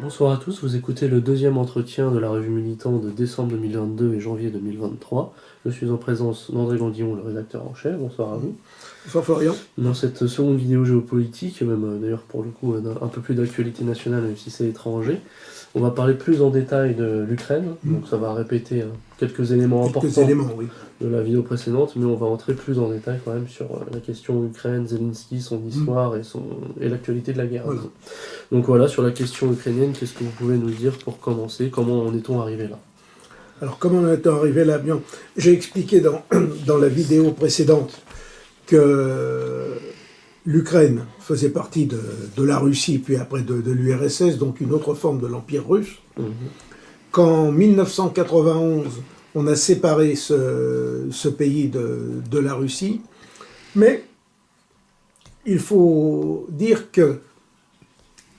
Bonsoir à tous, vous écoutez le deuxième entretien de la revue Militant de décembre 2022 et janvier 2023. Je suis en présence d'André Landillon, le rédacteur en chef. Bonsoir à vous. Bonsoir Florian. Dans cette seconde vidéo géopolitique, même d'ailleurs pour le coup un peu plus d'actualité nationale, même si c'est étranger, on va parler plus en détail de l'Ukraine. Donc ça va répéter quelques éléments importants Oui. de la vidéo précédente, mais on va entrer plus en détail quand même sur la question Ukraine, Zelensky, son histoire et l'actualité de la guerre. Voilà. Donc voilà, sur la question ukrainienne, qu'est-ce que vous pouvez nous dire pour commencer? Comment en est-on arrivé là? Alors comment on est arrivé là? Bien, j'ai expliqué dans la vidéo précédente que l'Ukraine faisait partie de la Russie, puis après de l'URSS, donc une autre forme de l'Empire russe. Qu'en 1991, on a séparé ce pays de la Russie, mais il faut dire que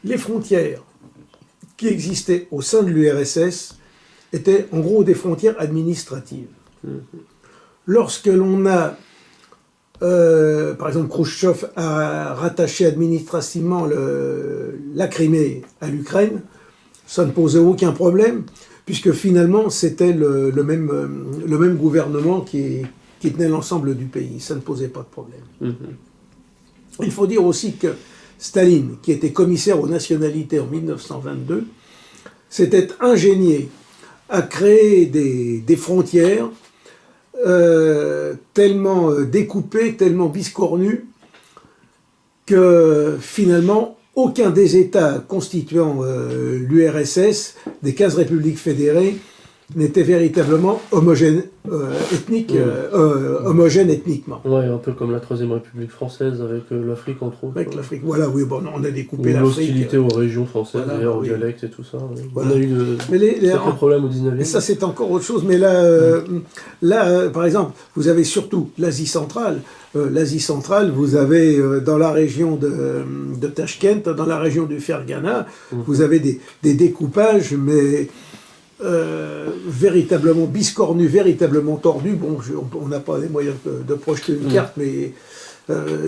les frontières qui existaient au sein de l'URSS étaient en gros des frontières administratives. Lorsque l'on a, par exemple, Khrouchtchev a rattaché administrativement la Crimée à l'Ukraine, ça ne posait aucun problème, puisque finalement c'était le même gouvernement qui tenait l'ensemble du pays. Ça ne posait pas de problème. Il faut dire aussi que Staline, qui était commissaire aux nationalités en 1922, s'était ingénié à créer des frontières tellement découpées, tellement biscornues, que finalement aucun des États constituant l'URSS, des 15 républiques fédérées, n'était véritablement homogène ethniquement. Ouais, un peu comme la Troisième République française avec l'Afrique entre autres. Avec l'Afrique, voilà, oui, bon, on a découpé l'Afrique. l'Afrique. L'hostilité aux régions françaises, Voilà, d'ailleurs, aux oui. dialectes et tout ça. Ouais. Voilà. On a eu certains problèmes au 19e. Et ça, c'est encore autre chose. Mais là, par exemple, vous avez surtout l'Asie centrale. L'Asie centrale, vous avez dans la région de Tachkent, dans la région du Fergana, vous avez des découpages, mais véritablement biscornus, véritablement tordus. Bon, on n'a pas les moyens de projeter une carte, mais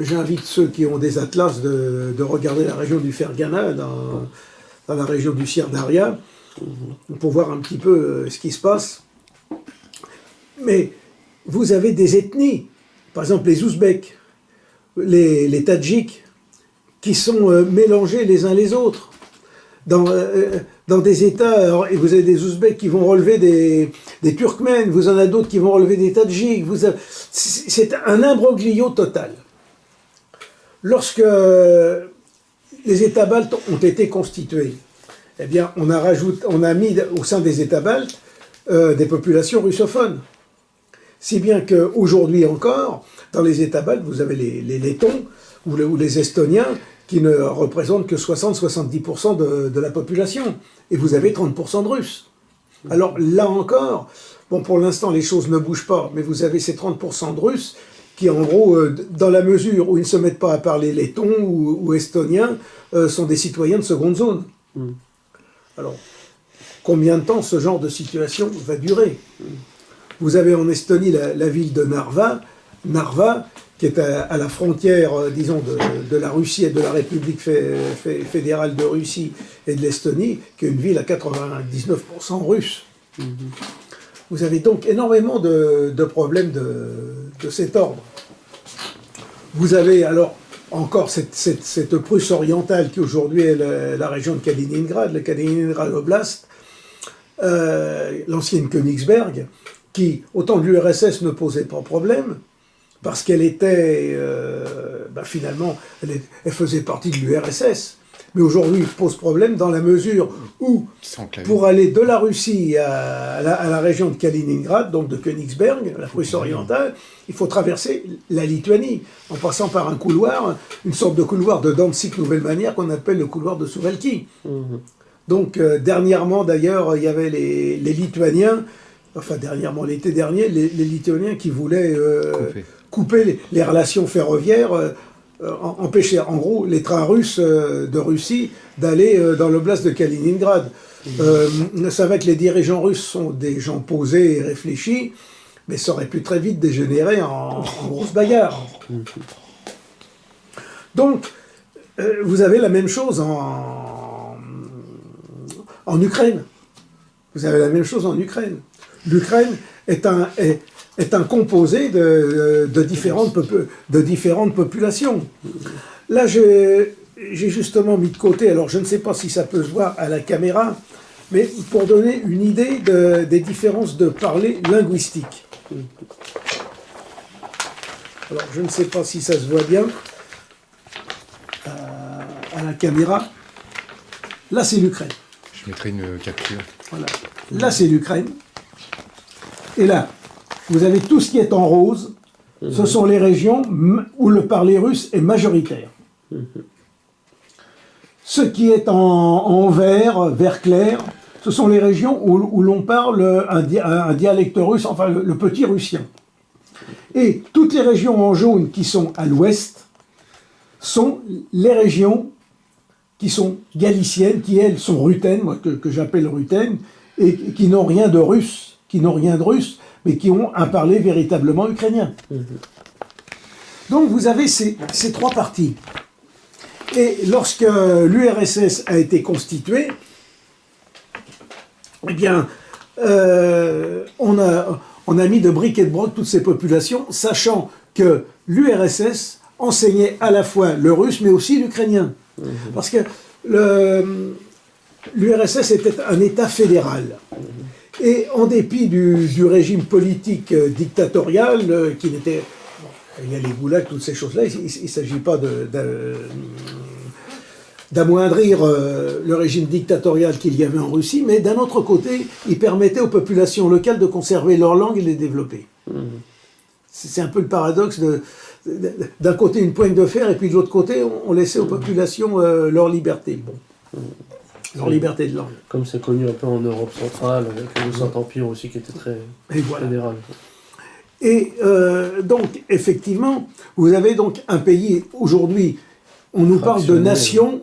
j'invite ceux qui ont des atlas de regarder la région du Fergana, dans la région du Sirdaria, pour voir un petit peu ce qui se passe. Mais vous avez des ethnies, par exemple les Ouzbeks, les Tadjiks, qui sont mélangés les uns les autres. Dans des États, alors, et vous avez des Ouzbeks qui vont relever des Turkmènes, vous en avez d'autres qui vont relever des Tadjiks, c'est un imbroglio total. Lorsque les États baltes ont été constitués, eh bien, on a mis au sein des États baltes des populations russophones. Si bien qu'aujourd'hui encore, dans les États baltes, vous avez les Lettons ou les Estoniens qui ne représentent que 60-70% de la population. Et vous avez 30% de Russes. Alors là encore, bon, pour l'instant, les choses ne bougent pas, mais vous avez ces 30% de Russes qui, en gros, dans la mesure où ils ne se mettent pas à parler letton ou estonien, sont des citoyens de seconde zone. Alors, combien de temps ce genre de situation va durer? Vous avez en Estonie la ville de Narva, qui est à la frontière, disons, de la Russie et de la République fédérale de Russie et de l'Estonie, qui est une ville à 99% russe. Vous avez donc énormément de problèmes de cet ordre. Vous avez alors encore cette Prusse orientale qui aujourd'hui est la région de Kaliningrad, le Kaliningrad Oblast, l'ancienne Königsberg, qui, autant de l'URSS, ne posait pas problème, parce qu'elle était, finalement, elle faisait partie de l'URSS. Mais aujourd'hui, il pose problème dans la mesure où, pour aller de la Russie à la région de Kaliningrad, donc de Königsberg, la Prusse orientale, il faut traverser la Lituanie, en passant par un couloir, une sorte de couloir de Danzig nouvelle manière qu'on appelle le couloir de Suwałki. Donc, dernièrement, d'ailleurs, il y avait les Lituaniens, enfin, dernièrement, l'été dernier, les Lituaniens qui voulaient couper les relations ferroviaires empêcher en gros les trains russes de Russie d'aller dans l'oblast de Kaliningrad. Ça va que les dirigeants russes sont des gens posés et réfléchis, mais ça aurait pu très vite dégénérer en grosse bagarre. Donc, vous avez la même chose en Ukraine. Vous avez la même chose en Ukraine. L'Ukraine est un composé de différentes populations. Là, j'ai justement mis de côté, alors je ne sais pas si ça peut se voir à la caméra, mais pour donner une idée des différences de parler linguistique. Alors, je ne sais pas si ça se voit bien à la caméra. Là, c'est l'Ukraine. Je mettrai une capture. Voilà. Là, c'est l'Ukraine. Et là, vous avez tout ce qui est en rose. Ce sont les régions où le parler russe est majoritaire. Ce qui est en vert clair, ce sont les régions où l'on parle un dialecte russe, enfin le petit russien. Et toutes les régions en jaune qui sont à l'ouest sont les régions qui sont galiciennes, qui elles sont ruthènes, moi, que j'appelle ruthènes, et qui n'ont rien de russe, mais qui ont un parler véritablement ukrainien. Donc vous avez ces trois parties. Et lorsque l'URSS a été constituée, eh bien, on a mis de briques et de broc toutes ces populations, sachant que l'URSS enseignait à la fois le russe, mais aussi l'ukrainien. Parce que l'URSS était un État fédéral. Et en dépit du régime politique dictatorial, qui n'était... il y a les goulags, toutes ces choses-là, il ne s'agit pas d'amoindrir le régime dictatorial qu'il y avait en Russie, mais d'un autre côté, il permettait aux populations locales de conserver leur langue et de les développer. C'est un peu le paradoxe d'un côté une poigne de fer, et puis de l'autre côté, on laissait aux populations leur liberté. Bon. Leur liberté de langue. Comme c'est connu un peu en Europe centrale, avec le Saint-Empire aussi qui était très fédéral. Et donc, effectivement, vous avez donc un pays, aujourd'hui, on nous parle de nation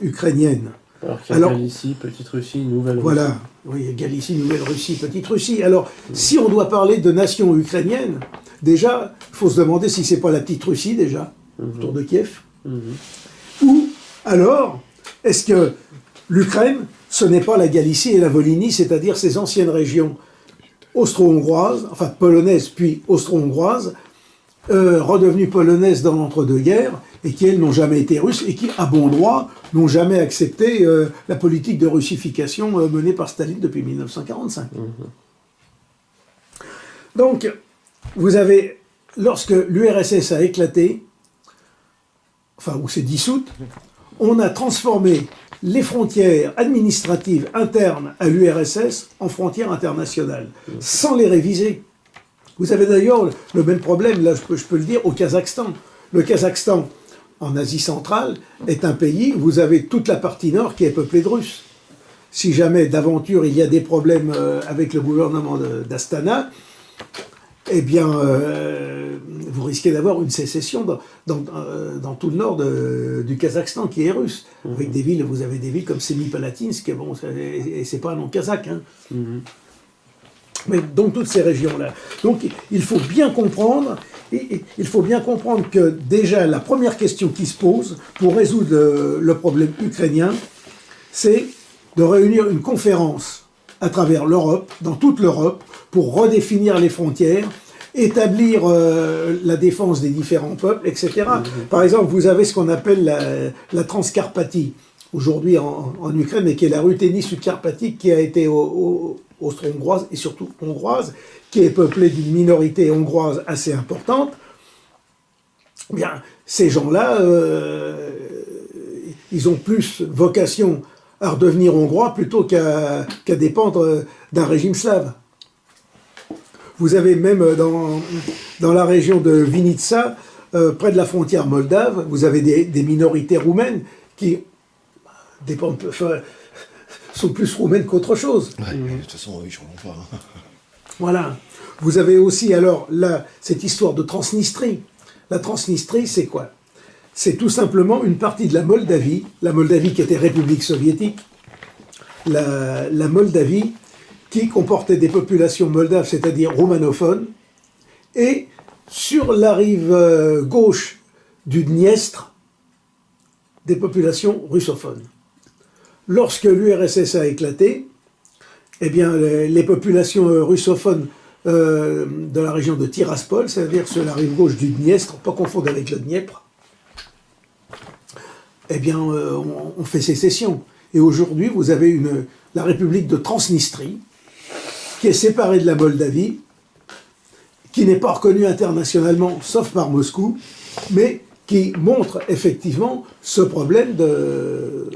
ukrainienne. Alors qu'il y a Galicie, Petite Russie, Nouvelle Russie. Voilà, oui, Galicie, Nouvelle Russie, Petite Russie. Alors, si on doit parler de nation ukrainienne, déjà, il faut se demander si c'est pas la Petite Russie, déjà, autour de Kiev. Ou, alors, est-ce que l'Ukraine, ce n'est pas la Galicie et la Volhynie, c'est-à-dire ces anciennes régions austro-hongroises, enfin polonaises puis austro-hongroises, redevenues polonaises dans l'entre-deux-guerres, et qui, elles, n'ont jamais été russes, et qui, à bon droit, n'ont jamais accepté la politique de russification menée par Staline depuis 1945. Donc, vous avez, lorsque l'URSS a éclaté, enfin, ou s'est dissoute, on a transformé les frontières administratives internes à l'URSS en frontières internationales, sans les réviser. Vous avez d'ailleurs le même problème, là je peux le dire, au Kazakhstan. Le Kazakhstan, en Asie centrale, est un pays où vous avez toute la partie nord qui est peuplée de Russes. Si jamais d'aventure il y a des problèmes avec le gouvernement d'Astana, eh bien, vous risquez d'avoir une sécession dans tout le nord du Kazakhstan qui est russe. Avec des villes, vous avez des villes comme Semipalatinsk, bon, et c'est pas un nom kazakh. Hein. Mais donc toutes ces régions-là. Donc il faut bien comprendre, que déjà la première question qui se pose pour résoudre le problème ukrainien, c'est de réunir une conférence à travers l'Europe, dans toute l'Europe, pour redéfinir les frontières, établir la défense des différents peuples, etc. Par exemple, vous avez ce qu'on appelle la Transcarpathie, aujourd'hui en Ukraine, mais qui est la Ruthénie subcarpatique, qui a été austro-hongroise et surtout hongroise, qui est peuplée d'une minorité hongroise assez importante. Bien, ces gens-là, ils ont plus vocation à redevenir hongrois plutôt qu'à dépendre d'un régime slave. Vous avez même dans la région de Vinitsa, près de la frontière moldave, vous avez des minorités roumaines qui dépendent, sont plus roumaines qu'autre chose. Ouais, de toute façon, ils ne changeront pas. Voilà. Vous avez aussi alors là cette histoire de Transnistrie. La Transnistrie, c'est quoi? C'est tout simplement une partie de la Moldavie qui était République soviétique, la Moldavie qui comportait des populations moldaves, c'est-à-dire roumanophones, et sur la rive gauche du Dniestre, des populations russophones. Lorsque l'URSS a éclaté, eh bien, les populations russophones de la région de Tiraspol, c'est-à-dire sur la rive gauche du Dniestre, pas confondre avec le Dniepr, eh bien, on fait sécession. Et aujourd'hui, vous avez la République de Transnistrie, qui est séparée de la Moldavie, qui n'est pas reconnue internationalement, sauf par Moscou, mais qui montre effectivement ce problème de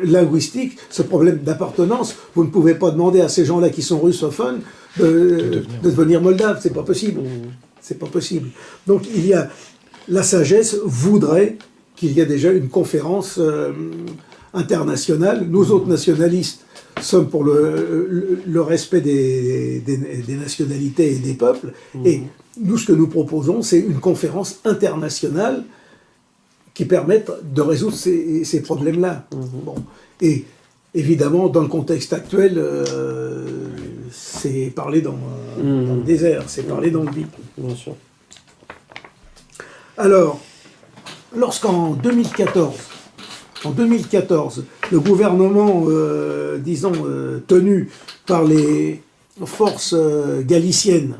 linguistique, ce problème d'appartenance. Vous ne pouvez pas demander à ces gens-là qui sont russophones de devenir moldaves, c'est pas possible. C'est pas possible. Donc la sagesse voudrait qu'il y ait déjà une conférence internationale. Nous autres nationalistes sommes pour le respect des nationalités et des peuples. Et nous, ce que nous proposons, c'est une conférence internationale qui permette de résoudre ces problèmes-là. Bon. Et évidemment, dans le contexte actuel, c'est parler dans le désert, c'est parler dans le vide. Bien sûr. Alors, lorsqu'en 2014, le gouvernement, tenu par les forces galiciennes,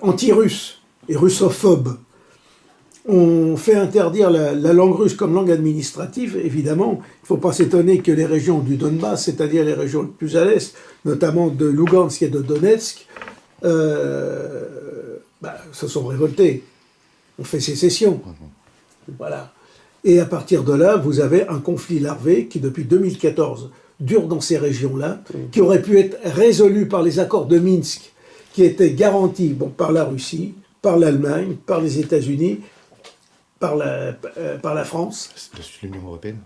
anti-russes et russophobes, ont fait interdire la langue russe comme langue administrative, évidemment, il ne faut pas s'étonner que les régions du Donbass, c'est-à-dire les régions les plus à l'est, notamment de Lugansk et de Donetsk, se sont révoltées, ont fait sécession. Voilà. Et à partir de là, vous avez un conflit larvé qui, depuis 2014, dure dans ces régions-là, qui aurait pu être résolu par les accords de Minsk, qui étaient garantis par la Russie, par l'Allemagne, par les États-Unis, par la France. L'Union européenne.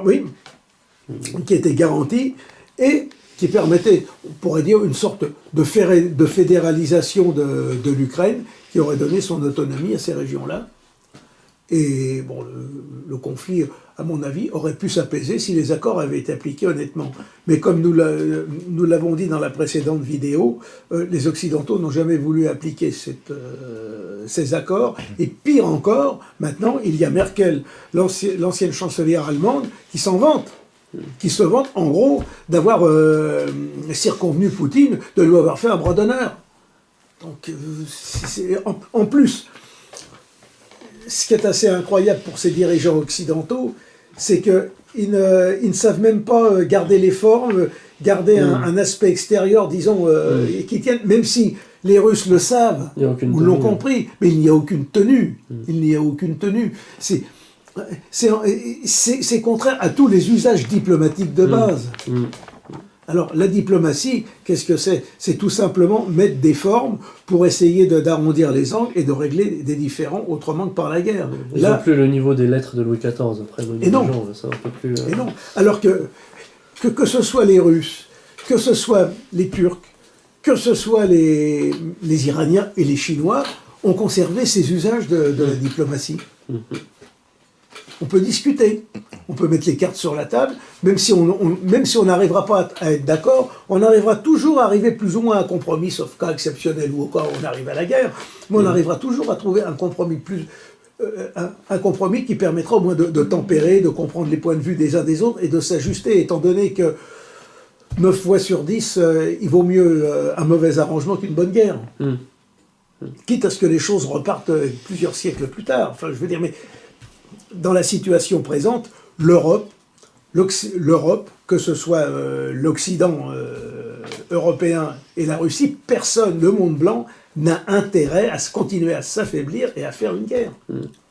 Oui, qui étaient garantis et qui permettait, on pourrait dire, une sorte de fédéralisation de l'Ukraine, qui aurait donné son autonomie à ces régions-là. Et bon, le conflit, à mon avis, aurait pu s'apaiser si les accords avaient été appliqués honnêtement. Mais comme nous l'avons dit dans la précédente vidéo, les Occidentaux n'ont jamais voulu appliquer ces accords. Et pire encore, maintenant, il y a Merkel, l'ancienne chancelière allemande, qui s'en vante. Qui se vante, en gros, d'avoir circonvenu Poutine, de lui avoir fait un bras d'honneur. Donc, en plus... Ce qui est assez incroyable pour ces dirigeants occidentaux, c'est qu'ils ne savent même pas garder les formes, garder un aspect extérieur, disons, qui tienne, même si les Russes le savent, ou l'ont compris, mais il n'y a aucune tenue. Il n'y a aucune tenue. C'est contraire à tous les usages diplomatiques de base. Alors, la diplomatie, qu'est-ce que c'est? C'est tout simplement mettre des formes pour essayer d'arrondir les angles et de régler des différends autrement que par la guerre. Ils n'ont plus le niveau des lettres de Louis XIV, après. Et non. C'est un peu plus, Et non. Alors que ce soit les Russes, que ce soit les Turcs, que ce soit les Iraniens et les Chinois, ont conservé ces usages de la diplomatie. On peut discuter, on peut mettre les cartes sur la table, même si on n'arrivera pas à être d'accord, on arrivera toujours à arriver plus ou moins à un compromis, sauf cas exceptionnel ou au cas où on arrive à la guerre, mais on arrivera toujours à trouver un compromis un compromis qui permettra au moins de tempérer, de comprendre les points de vue des uns des autres et de s'ajuster, étant donné que 9 fois sur 10, il vaut mieux un mauvais arrangement qu'une bonne guerre. Quitte à ce que les choses repartent plusieurs siècles plus tard. Enfin, je veux dire, mais dans la situation présente, l'Europe, que ce soit l'Occident européen et la Russie, personne, le monde blanc, n'a intérêt à continuer à s'affaiblir et à faire une guerre.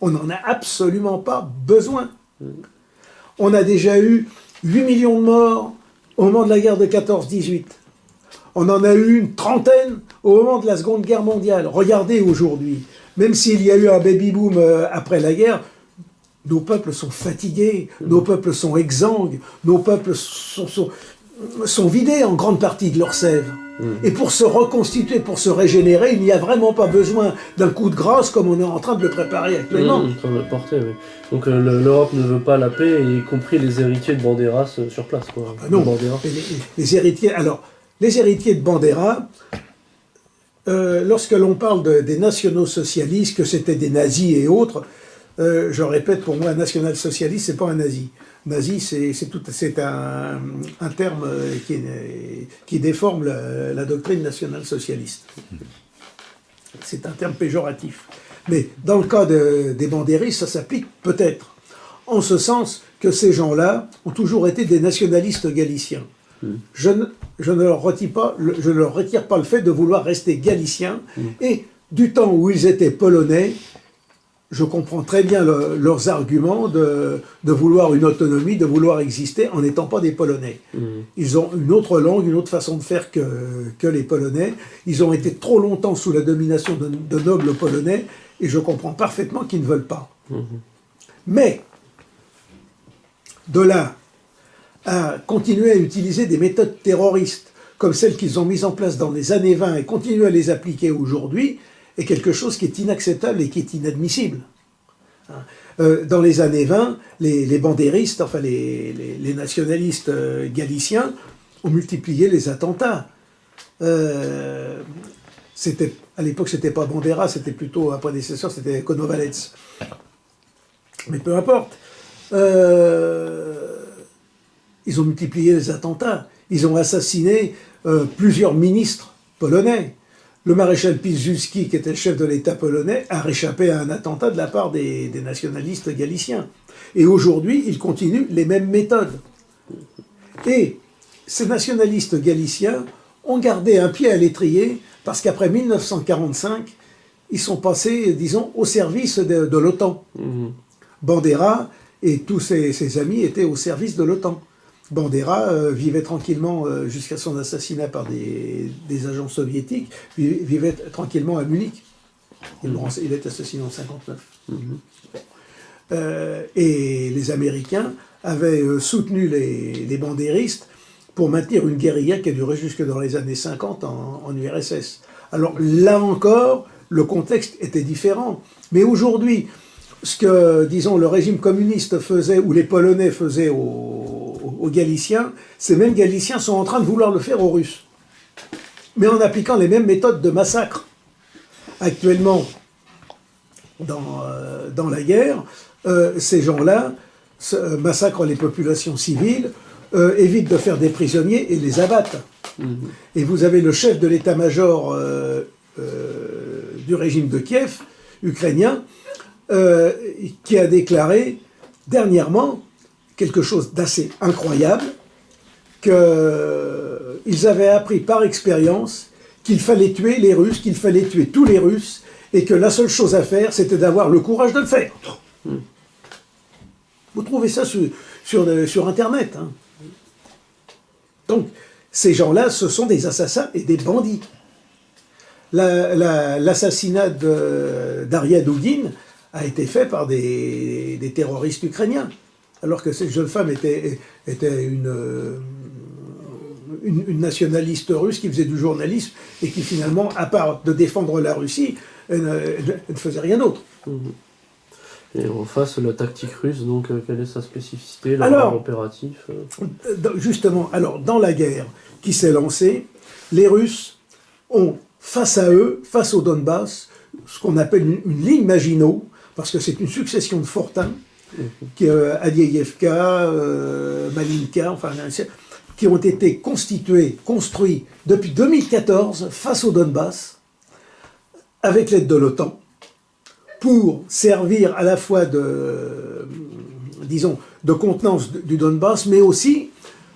On n'en a absolument pas besoin. On a déjà eu 8 millions de morts au moment de la guerre de 14-18. On en a eu une trentaine au moment de la Seconde Guerre mondiale. Regardez aujourd'hui, même s'il y a eu un baby-boom après la guerre, nos peuples sont fatigués, nos peuples sont exsangues, nos peuples sont vidés en grande partie de leur sève. Mmh. Et pour se reconstituer, pour se régénérer, il n'y a vraiment pas besoin d'un coup de grâce comme on est en train de le préparer actuellement. Comme le porter, oui. Donc l'Europe ne veut pas la paix, y compris les héritiers de Banderas sur place, quoi. Non, Bandera. les héritiers... Alors, les héritiers de Bandera, lorsque l'on parle des nationaux-socialistes, que c'était des nazis et autres, je répète, pour moi, un national-socialiste, c'est pas un nazi. Nazi, c'est un terme qui déforme la doctrine nationale-socialiste. C'est un terme péjoratif. Mais dans le cas des bandéristes, ça s'applique peut-être. En ce sens que ces gens-là ont toujours été des nationalistes galiciens. Je ne leur retire pas le fait de vouloir rester galiciens. Et du temps où ils étaient polonais, je comprends très bien leurs arguments de vouloir une autonomie, de vouloir exister en n'étant pas des Polonais. Ils ont une autre langue, une autre façon de faire que les Polonais. Ils ont été trop longtemps sous la domination de nobles polonais et je comprends parfaitement qu'ils ne veulent pas. Mais, de là à continuer à utiliser des méthodes terroristes comme celles qu'ils ont mises en place dans les années 20 et continuer à les appliquer aujourd'hui, est quelque chose qui est inacceptable et qui est inadmissible. Dans les années 20, les bandéristes, enfin les nationalistes galiciens, ont multiplié les attentats. À l'époque, c'était pas Bandera, c'était plutôt un prédécesseur, c'était Konovalets. Mais peu importe. Ils ont multiplié les attentats. Ils ont assassiné plusieurs ministres polonais. Le maréchal Piłsudski, qui était le chef de l'État polonais, a réchappé à un attentat de la part des nationalistes galiciens. Et aujourd'hui, ils continuent les mêmes méthodes. Et ces nationalistes galiciens ont gardé un pied à l'étrier parce qu'après 1945, ils sont passés, disons, au service de l'OTAN. Bandera et tous ses amis étaient au service de l'OTAN. Bandera vivait tranquillement jusqu'à son assassinat par des agents soviétiques, vivait tranquillement à Munich. Il est assassiné en 1959. Et les Américains avaient soutenu les bandéristes pour maintenir une guérilla qui a duré jusque dans les années 50 en URSS. Alors là encore, le contexte était différent. Mais aujourd'hui, ce que, disons, le régime communiste faisait, ou les Polonais faisaient aux Galiciens, ces mêmes Galiciens sont en train de vouloir le faire aux Russes. Mais en appliquant les mêmes méthodes de massacre. Actuellement, dans la guerre, ces gens-là massacrent les populations civiles, évitent de faire des prisonniers et les abattent. Et vous avez le chef de l'état-major du régime de Kiev, ukrainien, qui a déclaré dernièrement quelque chose d'assez incroyable, qu'ils avaient appris par expérience qu'il fallait tuer les Russes, qu'il fallait tuer tous les Russes, et que la seule chose à faire, c'était d'avoir le courage de le faire. Vous trouvez ça sur Internet. Hein. Donc, ces gens-là, ce sont des assassins et des bandits. L'assassinat d'Aria Dugin a été fait par des terroristes ukrainiens, alors que cette jeune femme était une nationaliste russe qui faisait du journalisme et qui finalement, à part de défendre la Russie, ne faisait rien d'autre. Et en face, la tactique russe, donc quelle est sa spécificité, leur opératif Justement, alors dans la guerre qui s'est lancée, les Russes ont face à eux, face au Donbass, ce qu'on appelle une ligne Maginot, parce que c'est une succession de fortins, Adieyevka, Malinka, enfin, qui ont été construits depuis 2014 face au Donbass, avec l'aide de l'OTAN, pour servir à la fois de contenance du Donbass, mais aussi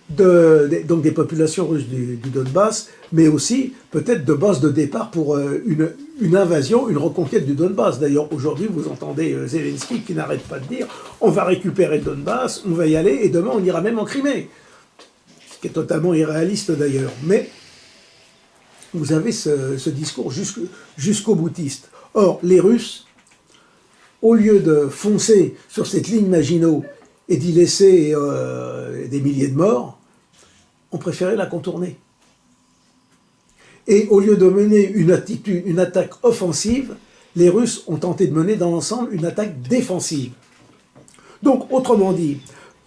donc des populations russes du Donbass, mais aussi peut-être de base de départ pour une invasion, une reconquête du Donbass. D'ailleurs, aujourd'hui, vous entendez Zelensky qui n'arrête pas de dire « on va récupérer le Donbass, on va y aller, et demain on ira même en Crimée ». Ce qui est totalement irréaliste d'ailleurs. Mais vous avez ce discours jusqu'au boutiste. Or, les Russes, au lieu de foncer sur cette ligne Maginot et d'y laisser des milliers de morts, ont préféré la contourner. Et au lieu de mener une attaque offensive, les Russes ont tenté de mener dans l'ensemble une attaque défensive. Donc, autrement dit,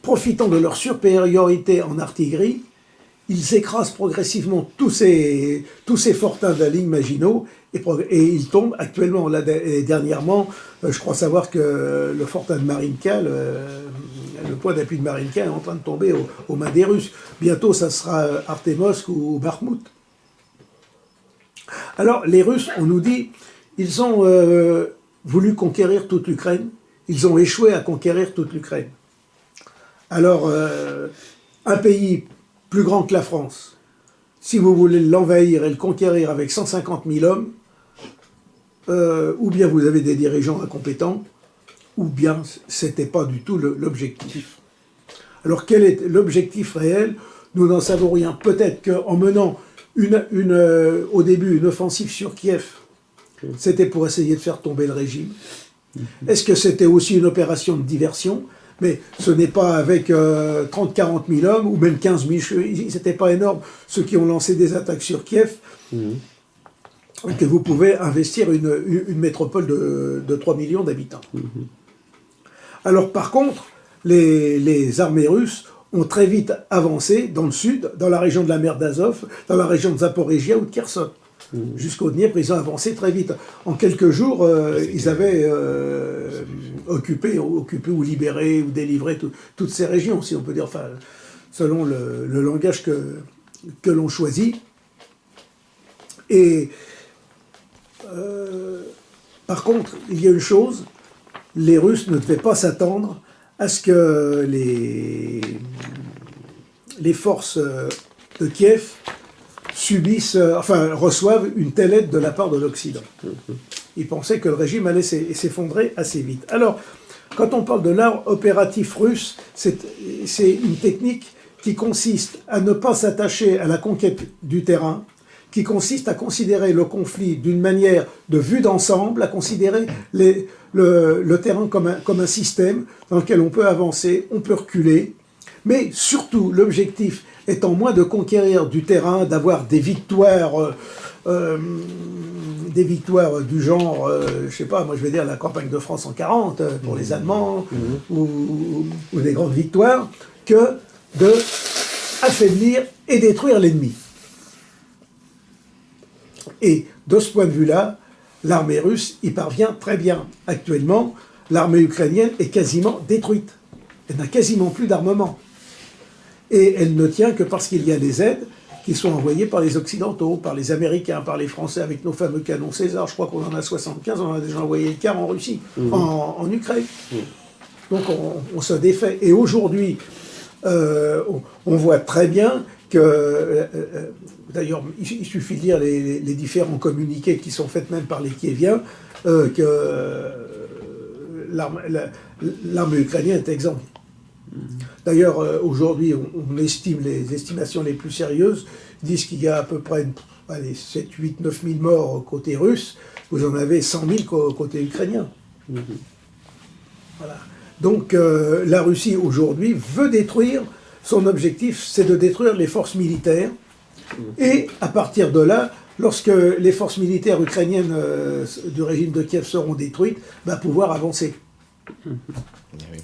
profitant de leur supériorité en artillerie, ils écrasent progressivement tous ces fortins de la ligne Maginot et ils tombent actuellement, là, dernièrement, je crois savoir que le fortin de Marinka, le point d'appui de Marinka est en train de tomber aux mains des Russes. Bientôt, ça sera Artemovsk ou Bakhmout. Alors, les Russes, on nous dit, ils ont voulu conquérir toute l'Ukraine, ils ont échoué à conquérir toute l'Ukraine. Alors, un pays plus grand que la France, si vous voulez l'envahir et le conquérir avec 150 000 hommes, ou bien vous avez des dirigeants incompétents, ou bien ce n'était pas du tout l'objectif. Alors quel est l'objectif réel? Nous n'en savons rien. Peut-être qu'en menant au début une offensive sur Kiev, c'était pour essayer de faire tomber le régime. Est-ce que c'était aussi une opération de diversion? Mais ce n'est pas avec 30-40 000 hommes, ou même 15 000, c'était pas énorme, ceux qui ont lancé des attaques sur Kiev, que vous pouvez investir une métropole de 3 millions d'habitants. Alors par contre, les armées russes ont très vite avancé dans le sud, dans la région de la mer d'Azov, dans la région de Zaporizhia ou de Kherson. Jusqu'au Dniepr, ils ont avancé très vite. En quelques jours, ils avaient occupé ou libéré ou délivré toutes ces régions, si on peut dire, enfin, selon le langage que l'on choisit. Et par contre, il y a une chose, les Russes ne devaient pas s'attendre à ce que les forces de Kiev reçoivent une telle aide de la part de l'Occident. Ils pensaient que le régime allait s'effondrer assez vite. Alors, quand on parle de l'art opératif russe, c'est une technique qui consiste à ne pas s'attacher à la conquête du terrain, qui consiste à considérer le conflit d'une manière de vue d'ensemble, à considérer le terrain comme un système dans lequel on peut avancer, on peut reculer, mais surtout l'objectif étant moins de conquérir du terrain, d'avoir des victoires du genre, je sais pas, moi je vais dire la campagne de France en 40 pour les Allemands, ou des grandes victoires, que de affaiblir et détruire l'ennemi. Et de ce point de vue-là, l'armée russe y parvient très bien. Actuellement, l'armée ukrainienne est quasiment détruite. Elle n'a quasiment plus d'armement. Et elle ne tient que parce qu'il y a des aides qui sont envoyées par les Occidentaux, par les Américains, par les Français, avec nos fameux canons César. Je crois qu'on en a 75, on en a déjà envoyé le quart en Russie, en Ukraine. Donc on se défait. Et aujourd'hui, on voit très bien que, d'ailleurs, il suffit de lire les différents communiqués qui sont faits même par les Kieviens, que l'armée ukrainienne est exempte. D'ailleurs, aujourd'hui, on estime, les estimations les plus sérieuses disent qu'il y a à peu près 7, 8, 9 000 morts côté russe, vous en avez 100 000 côté ukrainien. Voilà. Donc la Russie aujourd'hui veut détruire, son objectif c'est de détruire les forces militaires, et à partir de là, lorsque les forces militaires ukrainiennes du régime de Kiev seront détruites, va pouvoir avancer.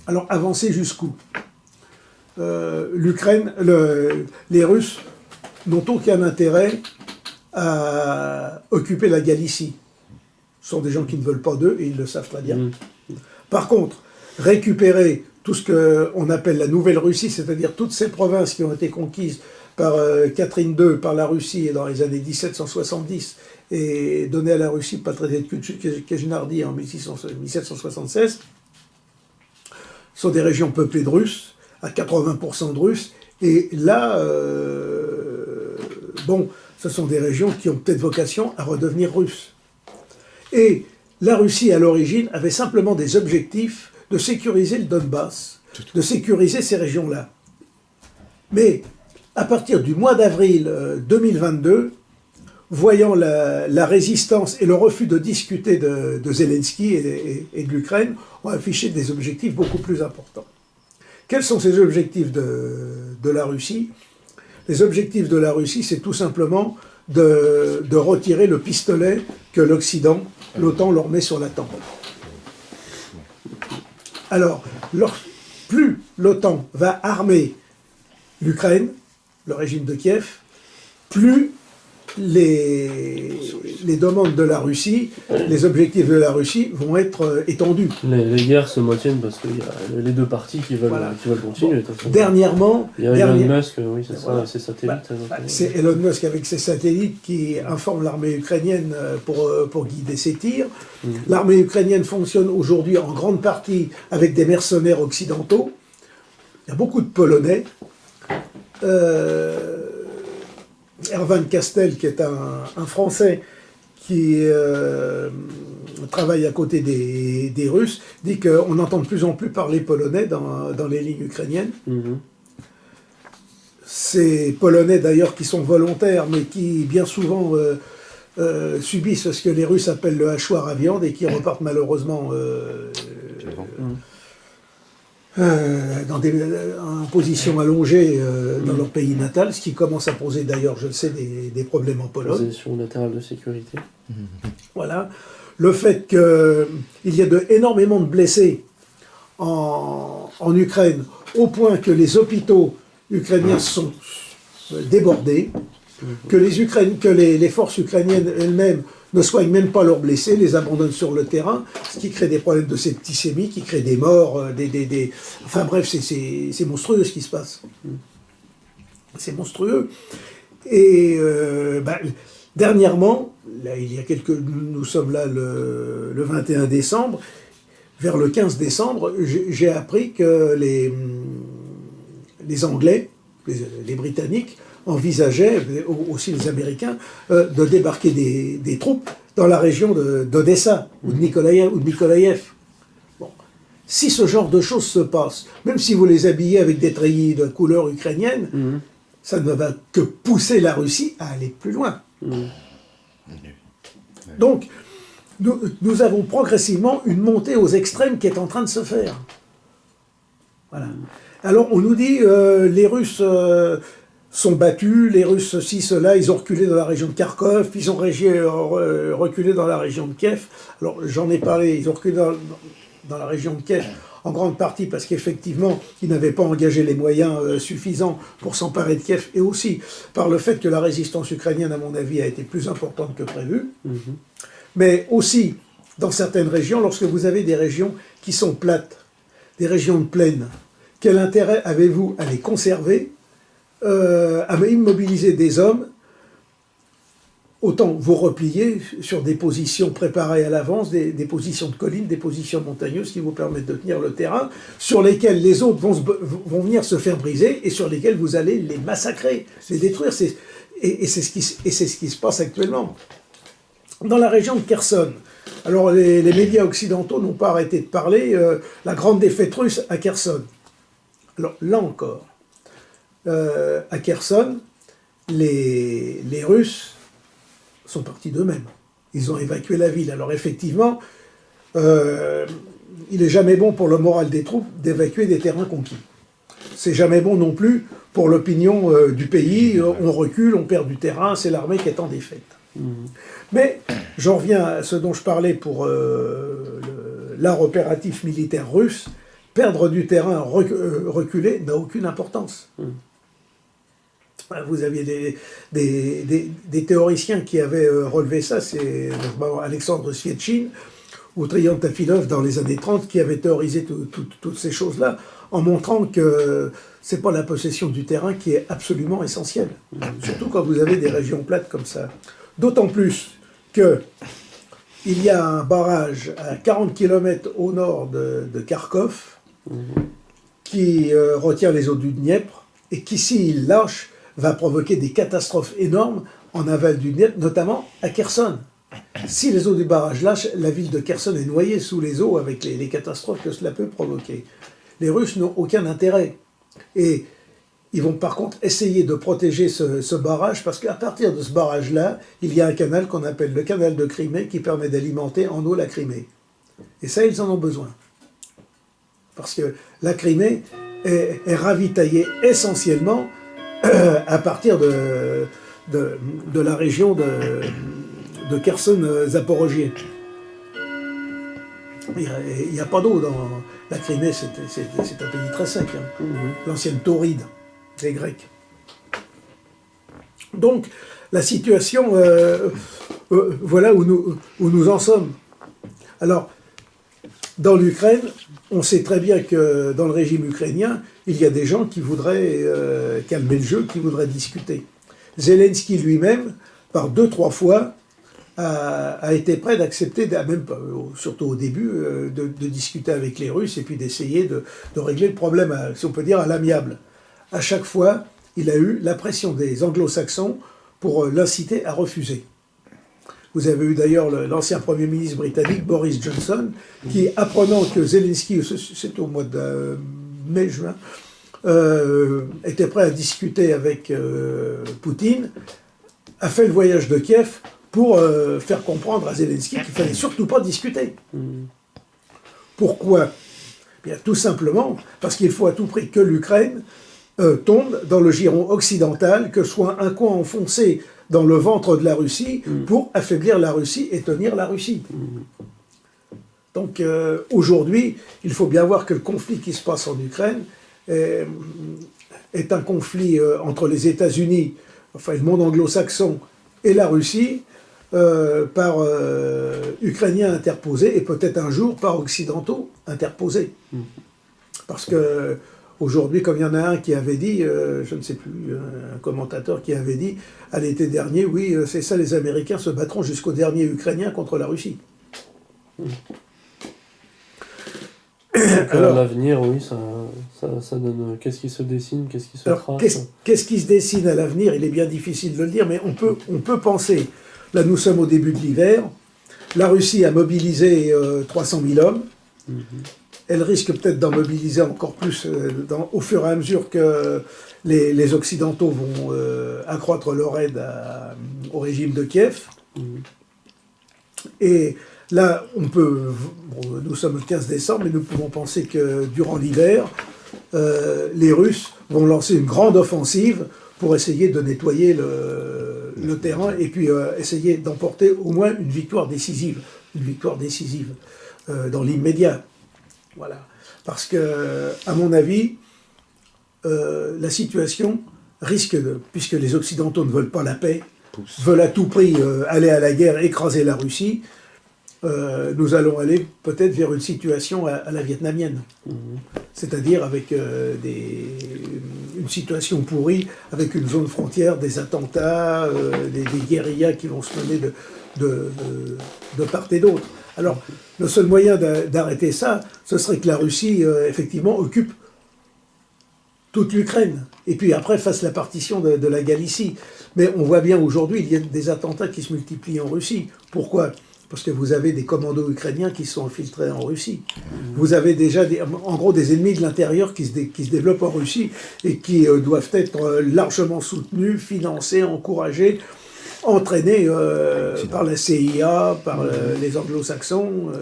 Alors avancer jusqu'où? L'Ukraine, les Russes n'ont aucun intérêt à occuper la Galicie. Ce sont des gens qui ne veulent pas d'eux et ils le savent très bien. Par contre, récupérer tout ce qu'on appelle la Nouvelle-Russie, c'est-à-dire toutes ces provinces qui ont été conquises par Catherine II, par la Russie dans les années 1770, et données à la Russie par le traité de Kejnardy en 1776, sont des régions peuplées de Russes, à 80% de Russes, et là, ce sont des régions qui ont peut-être vocation à redevenir russes. Et la Russie, à l'origine, avait simplement des objectifs de sécuriser le Donbass, de sécuriser ces régions-là. Mais à partir du mois d'avril 2022, voyant la résistance et le refus de discuter de Zelensky et de l'Ukraine, ont affiché des objectifs beaucoup plus importants. Quels sont ces objectifs de la Russie? Les objectifs de la Russie, c'est tout simplement de retirer le pistolet que l'OTAN leur met sur la tempe. Alors, plus l'OTAN va armer l'Ukraine, le régime de Kiev, plus les demandes de la Russie, les objectifs de la Russie vont être étendus. Les guerres se maintiennent parce qu'il y a les deux parties qui veulent continuer. Bon, dernièrement... Il y a Elon Musk, oui, c'est ça, ses satellites. C'est Elon Musk avec ses satellites qui informe l'armée ukrainienne pour guider ses tirs. L'armée ukrainienne fonctionne aujourd'hui en grande partie avec des mercenaires occidentaux. Il y a beaucoup de Polonais. Erwan Castel, qui est un Français qui travaille à côté des Russes, dit qu'on entend de plus en plus parler polonais dans les lignes ukrainiennes. Ces Polonais d'ailleurs qui sont volontaires, mais qui bien souvent subissent ce que les Russes appellent le hachoir à viande et qui repartent malheureusement en position allongée dans leur pays natal, ce qui commence à poser d'ailleurs, je le sais, des problèmes en Pologne. Position latérale de sécurité. Voilà. Le fait qu'il y a énormément de blessés en Ukraine, au point que les hôpitaux ukrainiens sont débordés, que les forces ukrainiennes elles-mêmes ne soignent même pas leurs blessés, les abandonnent sur le terrain, ce qui crée des problèmes de septicémie, qui crée des morts, enfin bref, c'est monstrueux ce qui se passe. C'est monstrueux. Et dernièrement, là, nous sommes là le 21 décembre, vers le 15 décembre, j'ai appris que les Anglais, les Britanniques, envisageaient, aussi les Américains, de débarquer des troupes dans la région d'Odessa ou de Nikolaïev. Bon. Si ce genre de choses se passe, même si vous les habillez avec des treillis de couleur ukrainienne, ça ne va que pousser la Russie à aller plus loin. Donc, nous avons progressivement une montée aux extrêmes qui est en train de se faire. Voilà. Alors, on nous dit, les Russes sont battus, les Russes ceci, cela, ils ont reculé dans la région de Kharkov, ils ont reculé dans la région de Kiev. Alors, j'en ai parlé, ils ont reculé dans la région de Kiev, en grande partie parce qu'effectivement, ils n'avaient pas engagé les moyens suffisants pour s'emparer de Kiev, et aussi par le fait que la résistance ukrainienne, à mon avis, a été plus importante que prévu. Mais aussi, dans certaines régions, lorsque vous avez des régions qui sont plates, des régions de plaine, quel intérêt avez-vous à les conserver, à immobiliser des hommes? Autant vous replier sur des positions préparées à l'avance, des positions de collines, des positions montagneuses qui vous permettent de tenir le terrain, sur lesquelles les autres vont venir se faire briser et sur lesquelles vous allez les massacrer, les détruire. Et c'est ce qui se passe actuellement. Dans la région de Kherson, alors les médias occidentaux n'ont pas arrêté de parler, la grande défaite russe à Kherson. Alors là encore, à Kherson, les Russes sont partis d'eux-mêmes. Ils ont évacué la ville. Alors effectivement, il n'est jamais bon pour le moral des troupes d'évacuer des terrains conquis. C'est jamais bon non plus pour l'opinion du pays. On recule, on perd du terrain, c'est l'armée qui est en défaite. Mais j'en reviens à ce dont je parlais pour l'art opératif militaire russe. Perdre du terrain, reculer, n'a aucune importance. Vous aviez des théoriciens qui avaient relevé ça, c'est Alexandre Svietchine ou Triantafilov dans les années 30 qui avaient théorisé toutes ces choses-là, en montrant que c'est pas la possession du terrain qui est absolument essentielle. Surtout quand vous avez des régions plates comme ça. D'autant plus que il y a un barrage à 40 km au nord de Kharkov qui retient les eaux du Dniepr et qui, s'il lâche, va provoquer des catastrophes énormes en aval du Dniepr, notamment à Kherson. Si les eaux du barrage lâchent, la ville de Kherson est noyée sous les eaux avec les catastrophes que cela peut provoquer. Les Russes n'ont aucun intérêt. Et ils vont par contre essayer de protéger ce barrage, parce qu'à partir de ce barrage-là, il y a un canal qu'on appelle le canal de Crimée qui permet d'alimenter en eau la Crimée. Et ça, ils en ont besoin. Parce que la Crimée est ravitaillée essentiellement à partir de la région de Kherson-Zaporogie. Il n'y a pas d'eau dans la Crimée, c'est un pays très sec, hein. L'ancienne Tauride des Grecs. Donc, la situation, voilà où nous en sommes. Alors, dans l'Ukraine, on sait très bien que dans le régime ukrainien, il y a des gens qui voudraient calmer le jeu, qui voudraient discuter. Zelensky lui-même, par 2-3 fois, a été prêt d'accepter, même surtout au début, de discuter avec les Russes et puis d'essayer de régler le problème, si on peut dire, à l'amiable. À chaque fois, il a eu la pression des anglo-saxons pour l'inciter à refuser. Vous avez eu d'ailleurs l'ancien Premier ministre britannique, Boris Johnson, qui, apprenant que Zelensky, c'est au mois de mai-juin, était prêt à discuter avec Poutine, a fait le voyage de Kiev pour faire comprendre à Zelensky qu'il ne fallait surtout pas discuter. Pourquoi ? Bien, tout simplement parce qu'il faut à tout prix que l'Ukraine tombe dans le giron occidental, que soit un coin enfoncé dans le ventre de la Russie pour affaiblir la Russie et tenir la Russie. Donc aujourd'hui, il faut bien voir que le conflit qui se passe en Ukraine est un conflit entre les États-Unis, enfin le monde anglo-saxon et la Russie, par Ukrainiens interposés et peut-être un jour par Occidentaux interposés. Parce que aujourd'hui, comme il y en a un qui avait dit, je ne sais plus, un commentateur qui avait dit, à l'été dernier, oui, c'est ça, les Américains se battront jusqu'au dernier Ukrainien contre la Russie. Alors, l'avenir, oui, ça donne... Qu'est-ce qui se dessine, qu'est-ce qui se trace? Qu'est-ce qui se dessine à l'avenir? Il est bien difficile de le dire, mais on peut penser. Là, nous sommes au début de l'hiver. La Russie a mobilisé 300 000 hommes. Elle risque peut-être d'en mobiliser encore plus au fur et à mesure que les Occidentaux vont accroître leur aide au régime de Kiev. Et là, nous sommes le 15 décembre, mais nous pouvons penser que durant l'hiver, les Russes vont lancer une grande offensive pour essayer de nettoyer le terrain et puis essayer d'emporter au moins une victoire décisive dans l'immédiat. Voilà. Parce que, à mon avis, la situation risque puisque les Occidentaux ne veulent pas la paix, veulent à tout prix aller à la guerre, écraser la Russie, nous allons aller peut-être vers une situation à la vietnamienne. C'est-à-dire avec une situation pourrie, avec une zone frontière, des attentats, des guérillas qui vont se mener de part et d'autre. Alors, le seul moyen d'arrêter ça, ce serait que la Russie, effectivement, occupe toute l'Ukraine, et puis après fasse la partition de la Galicie. Mais on voit bien aujourd'hui, il y a des attentats qui se multiplient en Russie. Pourquoi ? Parce que vous avez des commandos ukrainiens qui sont infiltrés en Russie. Vous avez déjà, en gros, des ennemis de l'intérieur qui se développent en Russie et qui doivent être largement soutenus, financés, encouragés, entraînés par la CIA, par les anglo-saxons,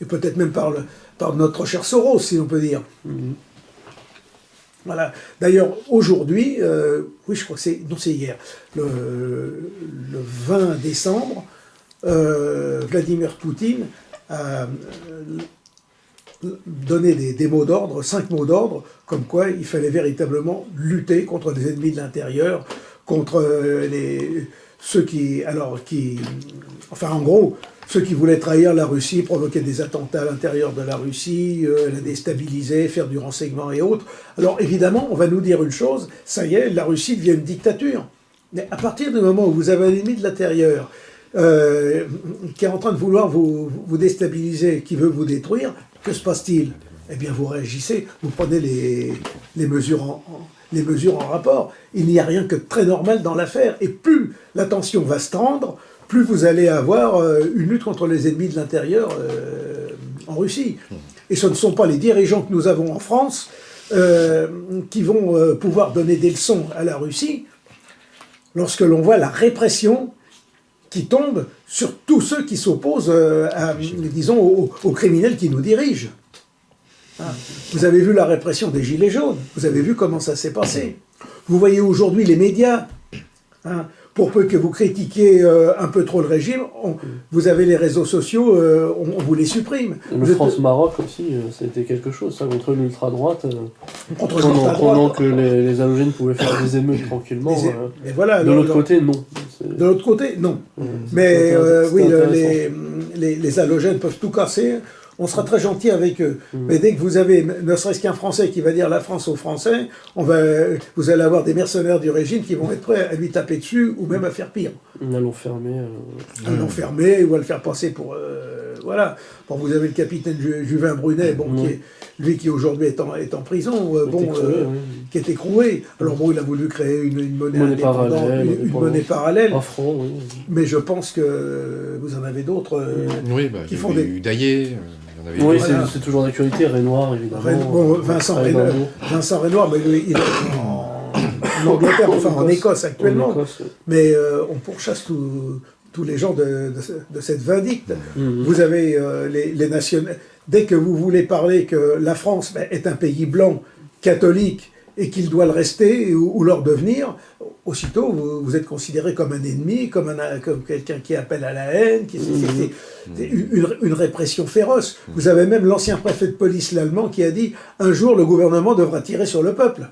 et peut-être même par notre cher Soros, si on peut dire. Voilà. D'ailleurs, aujourd'hui, oui, je crois que c'est hier, le 20 décembre, Vladimir Poutine a donné des mots d'ordre, 5 mots d'ordre, comme quoi il fallait véritablement lutter contre les ennemis de l'intérieur, contre ceux en gros, ceux qui voulaient trahir la Russie, provoquer des attentats à l'intérieur de la Russie, la déstabiliser, faire du renseignement et autres. Alors évidemment, on va nous dire une chose, ça y est, la Russie devient une dictature. Mais à partir du moment où vous avez un ennemi de l'intérieur, qui est en train de vouloir vous déstabiliser, qui veut vous détruire, que se passe-t-il? Eh bien, vous réagissez, vous prenez les mesures en rapport. Il n'y a rien que de très normal dans l'affaire. Et plus la tension va se tendre, plus vous allez avoir une lutte contre les ennemis de l'intérieur en Russie. Et ce ne sont pas les dirigeants que nous avons en France qui vont pouvoir donner des leçons à la Russie lorsque l'on voit la répression qui tombe sur tous ceux qui s'opposent, disons, aux criminels qui nous dirigent. Vous avez vu la répression des Gilets jaunes, vous avez vu comment ça s'est passé. Vous voyez aujourd'hui les médias, hein, pour peu que vous critiquiez un peu trop le régime, vous avez les réseaux sociaux, on vous les supprime. Le France-Maroc aussi, c'était quelque chose, ça, contre l'ultra-droite. Contre pendant que les halogènes pouvaient faire des émeutes tranquillement. Et voilà, de l'autre côté, non. De l'autre côté, non. Mais oui, les halogènes peuvent tout casser. On sera très gentil avec eux. Mais dès que vous avez, ne serait-ce qu'un Français qui va dire la France aux Français, vous allez avoir des mercenaires du régime qui vont être prêts à lui taper dessus ou même à faire pire. À l'enfermer. À l'enfermer ou à le faire passer pour... voilà. Bon, vous avez le capitaine Juvin Brunet, bon, lui qui aujourd'hui est en prison, qui est écroué. Alors bon, il a voulu créer une monnaie indépendante, une monnaie parallèle. Un franc, oui. Mais je pense que vous en avez d'autres qui font des... Daillé, oui, c'est toujours d'actualité, Renoir, évidemment. Vincent Renoir, mais lui, il est en Angleterre, enfin en Écosse actuellement. Mais on pourchasse tous les gens de cette vindicte. Vous avez les nationaux. Dès que vous voulez parler que la France est un pays blanc, catholique, et qu'il doit le rester ou leur devenir, aussitôt vous êtes considéré comme un ennemi, comme quelqu'un qui appelle à la haine, c'est une répression féroce. Vous avez même l'ancien préfet de police l'allemand qui a dit « Un jour, le gouvernement devra tirer sur le peuple ».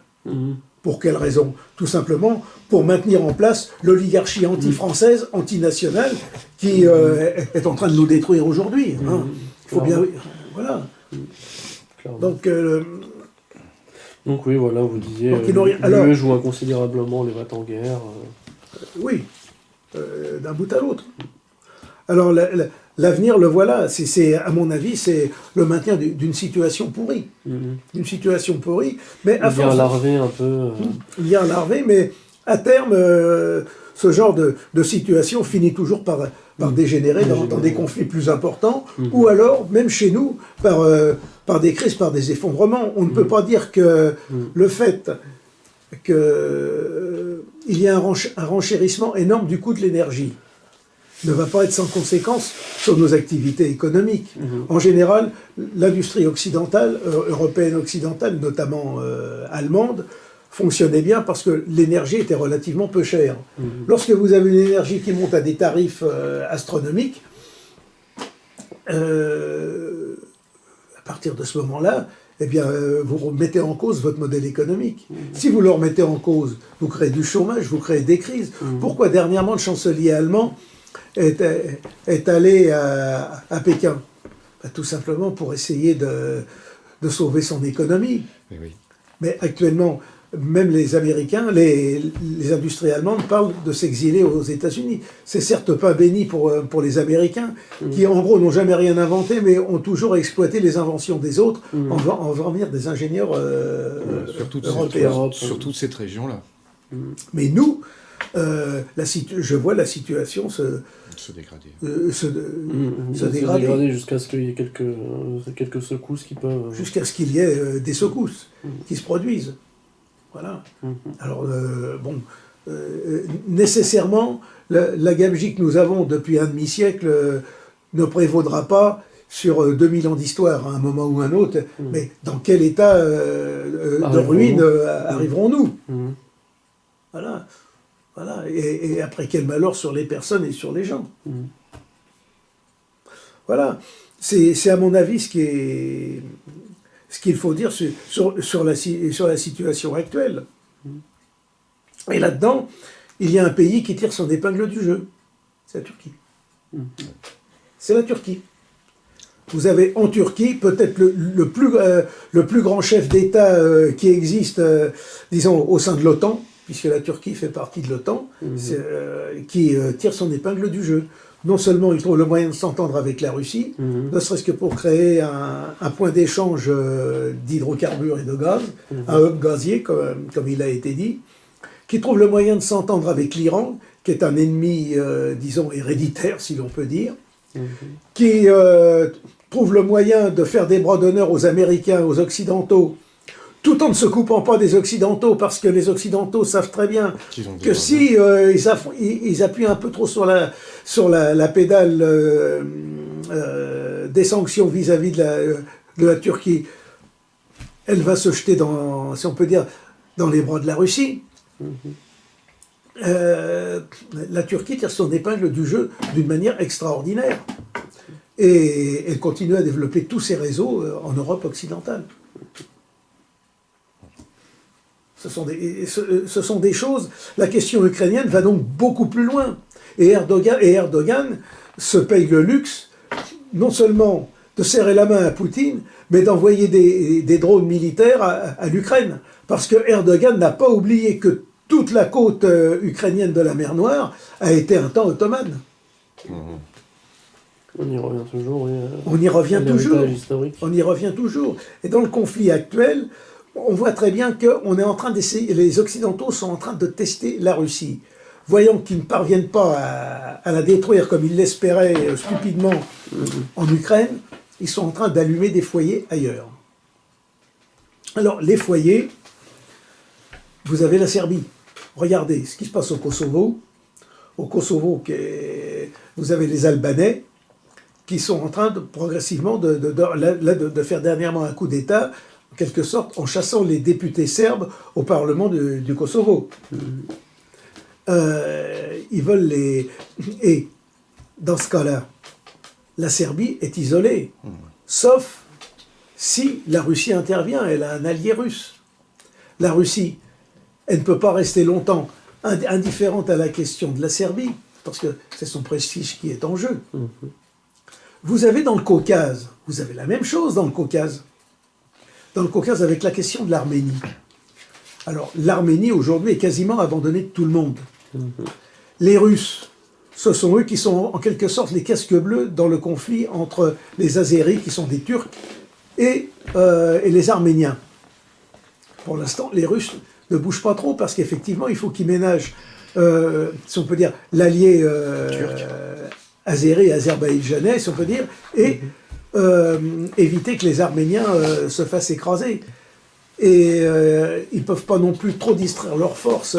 Pour quelle raison? Tout simplement pour maintenir en place l'oligarchie anti-française, anti-nationale, qui est en train de nous détruire aujourd'hui. Hein. Il faut bien... Voilà. Donc oui, voilà, vous disiez, l'UE joue inconsidérablement les va-t-en-guerre. Oui, d'un bout à l'autre. Alors l'avenir, le voilà, à mon avis, c'est le maintien d'une situation pourrie. D'une situation pourrie, mais à force... larvé un peu. Bien larvé, mais à terme, ce genre de situation finit toujours par dégénérer dans des conflits plus importants, ou alors, même chez nous, par des crises, par des effondrements. On ne peut pas dire que le fait qu'il y ait un renchérissement énorme du coût de l'énergie ne va pas être sans conséquence sur nos activités économiques. En général, l'industrie occidentale, européenne occidentale, notamment allemande, fonctionnait bien parce que l'énergie était relativement peu chère. Lorsque vous avez une énergie qui monte à des tarifs astronomiques, à partir de ce moment-là, eh bien, vous remettez en cause votre modèle économique. Si vous le remettez en cause, vous créez du chômage, vous créez des crises. Pourquoi dernièrement le chancelier allemand est allé à Pékin? Tout simplement pour essayer de sauver son économie. Mais actuellement, même les Américains, les industries allemandes parlent de s'exiler aux États-Unis. C'est certes pas béni pour les Américains, qui en gros n'ont jamais rien inventé, mais ont toujours exploité les inventions des autres en faisant venir des ingénieurs européens. Sur toute cette région-là. Mais nous, je vois la situation se dégrader jusqu'à ce qu'il y ait quelques secousses qui peuvent... Jusqu'à ce qu'il y ait des secousses qui se produisent. Voilà. Alors, nécessairement, la gabegie que nous avons depuis un demi-siècle ne prévaudra pas sur 2000 ans d'histoire, à un moment ou un autre, mais dans quel état de ruine arriverons-nous? Voilà. Voilà. Et après, quel malheur sur les personnes et sur les gens. Voilà. C'est à mon avis ce qu'il faut dire sur la situation actuelle. Et là-dedans, il y a un pays qui tire son épingle du jeu. C'est la Turquie. C'est la Turquie. Vous avez en Turquie peut-être le plus grand chef d'État qui existe, disons, au sein de l'OTAN, puisque la Turquie fait partie de l'OTAN, qui tire son épingle du jeu. Non seulement il trouve le moyen de s'entendre avec la Russie, ne serait-ce que pour créer un point d'échange d'hydrocarbures et de gaz, un hub gazier, comme il a été dit, qui trouve le moyen de s'entendre avec l'Iran, qui est un ennemi, disons, héréditaire, si l'on peut dire, qui trouve le moyen de faire des bras d'honneur aux Américains, aux Occidentaux, tout en ne se coupant pas des Occidentaux, parce que les Occidentaux savent très bien que si ils appuient un peu trop sur la pédale des sanctions vis-à-vis de la Turquie, elle va se jeter si on peut dire, dans les bras de la Russie. La Turquie tire son épingle du jeu d'une manière extraordinaire. Et elle continue à développer tous ses réseaux en Europe occidentale. Ce sont des choses... La question ukrainienne va donc beaucoup plus loin. Et Erdogan se paye le luxe, non seulement de serrer la main à Poutine, mais d'envoyer des drones militaires à l'Ukraine. Parce que Erdogan n'a pas oublié que toute la côte ukrainienne de la mer Noire a été un temps ottomane. On y revient toujours, oui. On y revient toujours. Historique. On y revient toujours. Et dans le conflit actuel, on voit très bien qu'on est en train d'essayer, les Occidentaux sont en train de tester la Russie. Voyant qu'ils ne parviennent pas à la détruire comme ils l'espéraient stupidement en Ukraine, ils sont en train d'allumer des foyers ailleurs. Alors, les foyers, vous avez la Serbie. Regardez ce qui se passe au Kosovo. Au Kosovo, vous avez les Albanais qui sont en train progressivement de faire dernièrement un coup d'État, en quelque sorte, en chassant les députés serbes au Parlement du Kosovo. Ils veulent les... Et dans ce cas-là, la Serbie est isolée, sauf si la Russie intervient, elle a un allié russe. La Russie, elle ne peut pas rester longtemps indifférente à la question de la Serbie, parce que c'est son prestige qui est en jeu. Vous avez dans le Caucase, vous avez la même chose dans le Caucase. Dans le Caucase avec la question de l'Arménie. Alors, l'Arménie aujourd'hui est quasiment abandonnée de tout le monde. Les Russes, ce sont eux qui sont en quelque sorte les casques bleus dans le conflit entre les Azéris, qui sont des Turcs, et les Arméniens. Pour l'instant, les Russes ne bougent pas trop parce qu'effectivement, il faut qu'ils ménagent, si on peut dire, l'allié azéri, azerbaïdjanais, si on peut dire, et éviter que les Arméniens se fassent écraser. Et ils ne peuvent pas non plus trop distraire leurs forces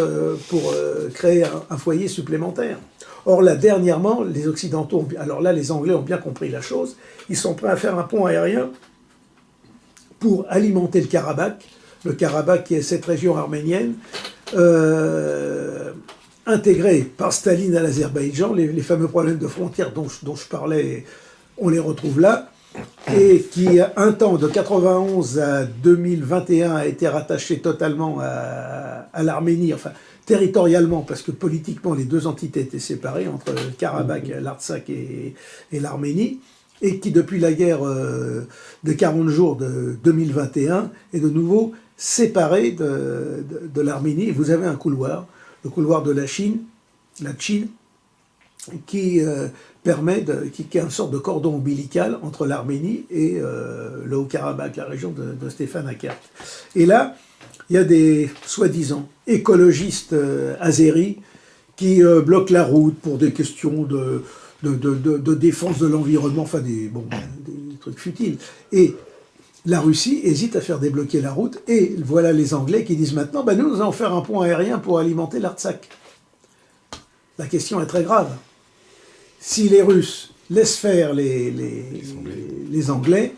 pour créer un foyer supplémentaire. Or là, dernièrement, les Occidentaux, alors là, les Anglais ont bien compris la chose, ils sont prêts à faire un pont aérien pour alimenter le Karabakh qui est cette région arménienne, intégrée par Staline à l'Azerbaïdjan, les fameux problèmes de frontières dont je parlais, on les retrouve là, et qui, un temps, de 91 à 2021, a été rattaché totalement à l'Arménie, enfin, territorialement, parce que politiquement, les deux entités étaient séparées, entre le Karabakh, l'Artsakh et l'Arménie, et qui, depuis la guerre de 40 jours de 2021, est de nouveau séparé de l'Arménie. Vous avez un couloir, le couloir de la Chine, qui permet, qui est une sorte de cordon ombilical entre l'Arménie et le Haut-Karabakh, la région de Stepanakert. Et là, il y a des soi-disant écologistes azéris qui bloquent la route pour des questions de défense de l'environnement, enfin des trucs futiles. Et la Russie hésite à faire débloquer la route, et voilà les Anglais qui disent maintenant, nous allons faire un pont aérien pour alimenter l'Artsakh. La question est très grave. Si les Russes laissent faire les Anglais,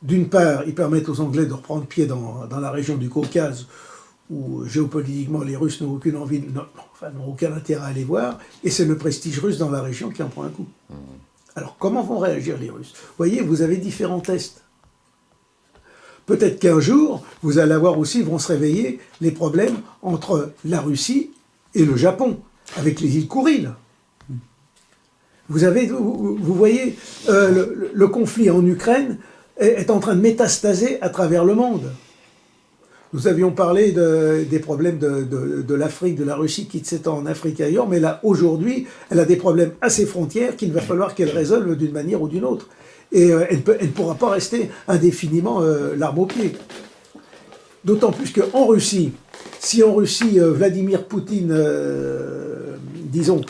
d'une part, ils permettent aux Anglais de reprendre pied dans la région du Caucase, où géopolitiquement les Russes n'ont aucune envie, n'ont aucun intérêt à aller voir, et c'est le prestige russe dans la région qui en prend un coup. Alors comment vont réagir les Russes? Vous voyez, vous avez différents tests. Peut-être qu'un jour, vous allez avoir aussi, vont se réveiller les problèmes entre la Russie et le Japon, avec les îles Kouriles. Vous voyez, le conflit en Ukraine est en train de métastaser à travers le monde. Nous avions parlé des problèmes de l'Afrique, de la Russie qui s'étend en Afrique et ailleurs, mais là, aujourd'hui, elle a des problèmes à ses frontières qu'il va falloir qu'elle résolve d'une manière ou d'une autre. Et elle ne pourra pas rester indéfiniment l'arme au pied. D'autant plus qu'en Russie, si en Russie, Vladimir Poutine, disons,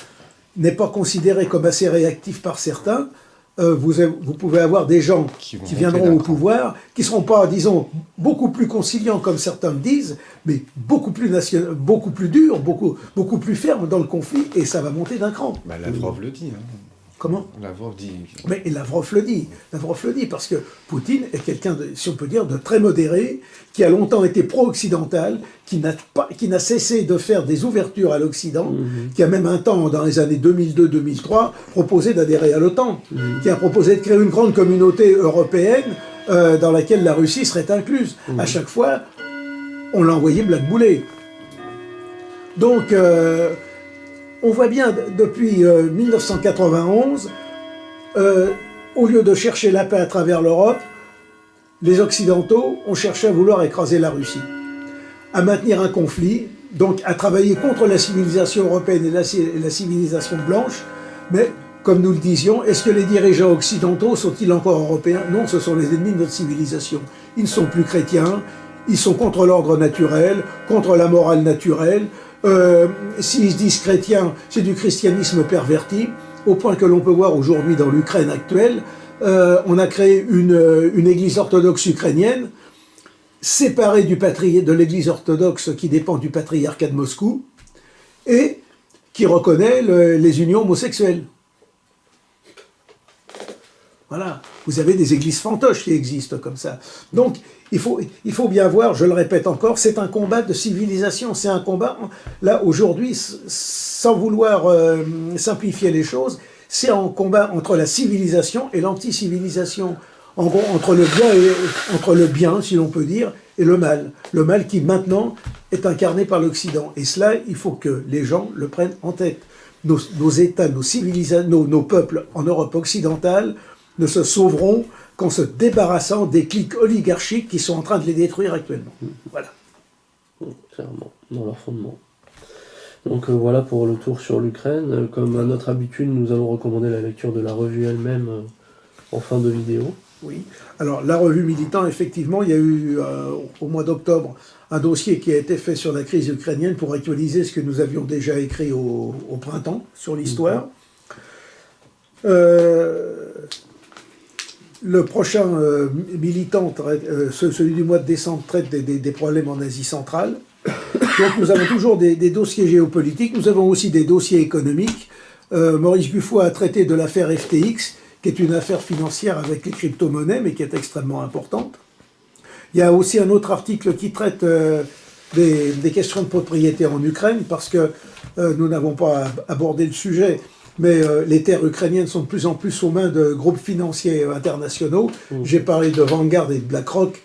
n'est pas considéré comme assez réactif par certains, vous pouvez avoir des gens qui viendront au pouvoir, qui ne seront pas, disons, beaucoup plus conciliants comme certains le disent, mais beaucoup plus durs, beaucoup plus fermes dans le conflit, et ça va monter d'un cran. Lavrov le dit. Comment ? Lavrov dit. Mais Lavrov le dit. Lavrov le dit parce que Poutine est quelqu'un, si on peut dire, de très modéré, qui a longtemps été pro-occidental, qui n'a cessé de faire des ouvertures à l'Occident, qui a même un temps, dans les années 2002-2003, proposé d'adhérer à l'OTAN, qui a proposé de créer une grande communauté européenne dans laquelle la Russie serait incluse. À chaque fois, on l'a envoyé blackbouler. Donc, on voit bien, depuis 1991, au lieu de chercher la paix à travers l'Europe, les Occidentaux ont cherché à vouloir écraser la Russie, à maintenir un conflit, donc à travailler contre la civilisation européenne et la civilisation blanche. Mais, comme nous le disions, est-ce que les dirigeants occidentaux sont-ils encore européens? Non, ce sont les ennemis de notre civilisation. Ils ne sont plus chrétiens, ils sont contre l'ordre naturel, contre la morale naturelle. S'ils se disent chrétiens, c'est du christianisme perverti, au point que l'on peut voir aujourd'hui dans l'Ukraine actuelle, on a créé une église orthodoxe ukrainienne, séparée de l'église orthodoxe qui dépend du patriarcat de Moscou, et qui reconnaît les unions homosexuelles. Voilà, vous avez des églises fantoches qui existent comme ça. Donc, il faut bien voir, je le répète encore, c'est un combat de civilisation, c'est un combat, là, aujourd'hui, sans vouloir simplifier les choses, c'est un combat entre la civilisation et l'anti-civilisation. En gros, entre le bien, si l'on peut dire, et le mal. Le mal qui, maintenant, est incarné par l'Occident. Et cela, il faut que les gens le prennent en tête. Nos États, nos peuples en Europe occidentale ne se sauveront qu'en se débarrassant des cliques oligarchiques qui sont en train de les détruire actuellement. Voilà. Clairement, dans leur fondement. Donc voilà pour le tour sur l'Ukraine. Comme à notre habitude, nous allons recommander la lecture de la revue elle-même en fin de vidéo. Oui. Alors, la revue Militant, effectivement, il y a eu, au mois d'octobre, un dossier qui a été fait sur la crise ukrainienne pour actualiser ce que nous avions déjà écrit au printemps sur l'histoire. Le prochain Militant, celui du mois de décembre, traite des problèmes en Asie centrale. Donc nous avons toujours des dossiers géopolitiques, nous avons aussi des dossiers économiques. Maurice Buffo a traité de l'affaire FTX, qui est une affaire financière avec les crypto-monnaies, mais qui est extrêmement importante. Il y a aussi un autre article qui traite des questions de propriété en Ukraine, parce que nous n'avons pas abordé le sujet, mais les terres ukrainiennes sont de plus en plus aux mains de groupes financiers internationaux. J'ai parlé de Vanguard et de BlackRock.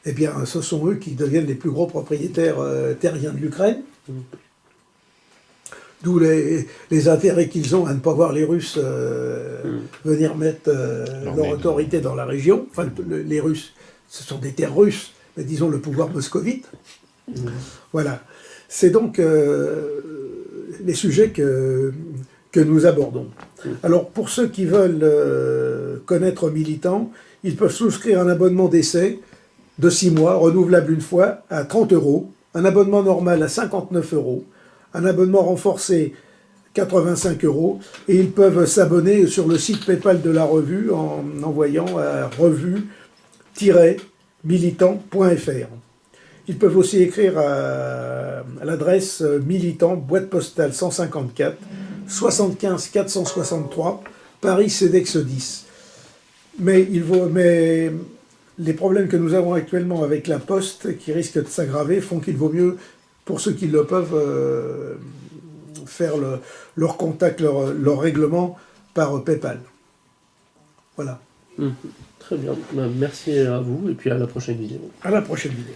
Eh bien, ce sont eux qui deviennent les plus gros propriétaires terriens de l'Ukraine. D'où les intérêts qu'ils ont à ne pas voir les Russes venir mettre leur autorité dans la région. Enfin, les Russes, ce sont des terres russes, mais disons le pouvoir moscovite. Voilà. C'est donc les sujets que nous abordons. Alors, pour ceux qui veulent connaître Militant, ils peuvent souscrire un abonnement d'essai de 6 mois, renouvelable une fois, à 30 €, un abonnement normal à 59 €, un abonnement renforcé 85 €, et ils peuvent s'abonner sur le site PayPal de la revue en envoyant à revue-militant.fr. Ils peuvent aussi écrire à l'adresse Militant, boîte postale 154, 75 463, Paris CEDEX 10. Mais les problèmes que nous avons actuellement avec la Poste, qui risquent de s'aggraver, font qu'il vaut mieux, pour ceux qui le peuvent, faire leur contact, leur règlement par PayPal. Voilà. Très bien. Merci à vous et puis à la prochaine vidéo. À la prochaine vidéo.